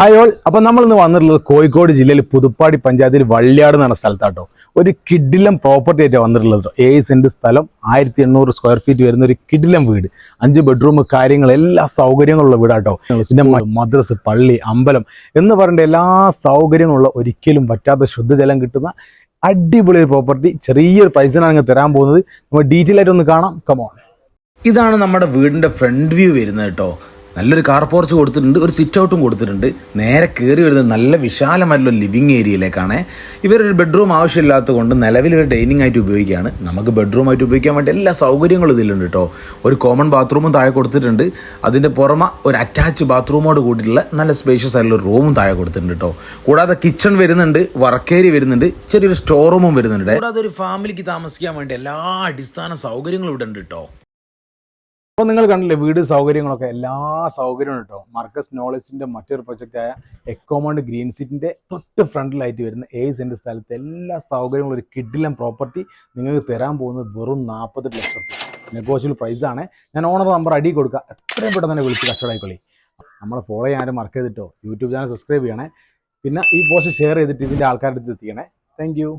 Hi all. അപ്പം നമ്മളിന്ന് വന്നിട്ടുള്ളത് കോഴിക്കോട് ജില്ലയിൽ പുതുപ്പാടി പഞ്ചായത്തിൽ വള്ളിയാട് എന്ന് പറഞ്ഞ സ്ഥലത്താട്ടോ. ഒരു കിഡിലം പ്രോപ്പർട്ടി ആയിട്ടാണ് വന്നിട്ടുള്ളത്. 7 സെന്റ് സ്ഥലം, 1800 സ്ക്വയർ ഫീറ്റ് വരുന്ന ഒരു കിഡിലം വീട്. 5 ബെഡ്റൂം, കാര്യങ്ങൾ എല്ലാ സൗകര്യങ്ങളുള്ള വീടാട്ടോ. പിന്നെ മദ്രസ്, പള്ളി, അമ്പലം എന്ന് പറയേണ്ട എല്ലാ സൗകര്യങ്ങളുള്ള, ഒരിക്കലും പറ്റാത്ത ശുദ്ധജലം കിട്ടുന്ന അടിപൊളി ഒരു പ്രോപ്പർട്ടി. ചെറിയൊരു പ്രൈസിനാണ് നിങ്ങൾ തരാൻ പോകുന്നത്. നമ്മൾ ഡീറ്റെയിൽ ആയിട്ട് ഒന്ന് കാണാം. കമോൺ. ഇതാണ് നമ്മുടെ വീടിൻ്റെ ഫ്രണ്ട് വ്യൂ വരുന്നത് കേട്ടോ. നല്ലൊരു കാർ പോർച്ച് കൊടുത്തിട്ടുണ്ട്, ഒരു സിറ്റ് ഔട്ടും കൊടുത്തിട്ടുണ്ട്. നേരെ കയറി വരുന്നത് നല്ല വിശാലമായിട്ടുള്ള ലിവിങ് ഏരിയയിലേക്കാണ്. ഇവരൊരു ബെഡ്റൂം ആവശ്യമില്ലാത്തത് കൊണ്ട് നിലവിൽ ഒരു ഡൈനിങ് ആയിട്ട് ഉപയോഗിക്കുകയാണ്. നമുക്ക് ബെഡ്റൂം ആയിട്ട് ഉപയോഗിക്കാൻ വേണ്ടി എല്ലാ സൗകര്യങ്ങളും ഇതിലുണ്ട് കേട്ടോ. ഒരു കോമൺ ബാത്റൂമും താഴെ കൊടുത്തിട്ടുണ്ട്. അതിൻ്റെ പുറമെ ഒരു അറ്റാച്ച് ബാത്റൂമോട് കൂടിയിട്ടുള്ള നല്ല സ്പേഷ്യസ് ആയിട്ടുള്ള റൂമും താഴെ കൊടുത്തിട്ടുണ്ട് കേട്ടോ. കൂടാതെ കിച്ചൺ വരുന്നുണ്ട്, വർക്ക് ഏരിയ വരുന്നുണ്ട്, ചെറിയൊരു സ്റ്റോർ റൂമും വരുന്നുണ്ട്. കൂടാതെ ഒരു ഫാമിലിക്ക് താമസിക്കാൻ വേണ്ടി എല്ലാ അടിസ്ഥാന സൗകര്യങ്ങളും ഇവിടെ ഉണ്ട് കേട്ടോ. അപ്പോൾ നിങ്ങൾ കണ്ടില്ലേ വീട് സൗകര്യങ്ങളൊക്കെ, എല്ലാ സൗകര്യവും കേട്ടോ. മർക്കസ് നോളജിൻ്റെ മറ്റൊരു പ്രൊജക്റ്റായ എക്കോമൗണ്ട് ഗ്രീൻ സിറ്റിൻ്റെ തൊട്ട് ഫ്രണ്ടിലായിട്ട് വരുന്ന 7 സെന്റ് സ്ഥലത്ത് എല്ലാ സൗകര്യങ്ങളും ഒരു കിഡിലം പ്രോപ്പർട്ടി നിങ്ങൾക്ക് തരാൻ പോകുന്നത് വെറും 48 ലക്ഷം. നെഗോഷ്യബിൾ പ്രൈസാണ്. ഞാൻ ഓണർ നമ്പർ അടി കൊടുക്കുക, എത്രയും പെട്ടെന്ന് തന്നെ വിളിച്ച് കച്ചവടമായിക്കൊള്ളി. നമ്മളെ ഫോളോ ചെയ്യാനും മറക്ക ചെയ്തിട്ടോ. യൂട്യൂബ് ചാനൽ സബ്സ്ക്രൈബ് ചെയ്യണേ. പിന്നെ ഈ പോസ്റ്റ് ഷെയർ ചെയ്തിട്ട് ഇതിൻ്റെ ആൾക്കാരുടെ അടുത്ത് എത്തിക്കണേ. Thank you.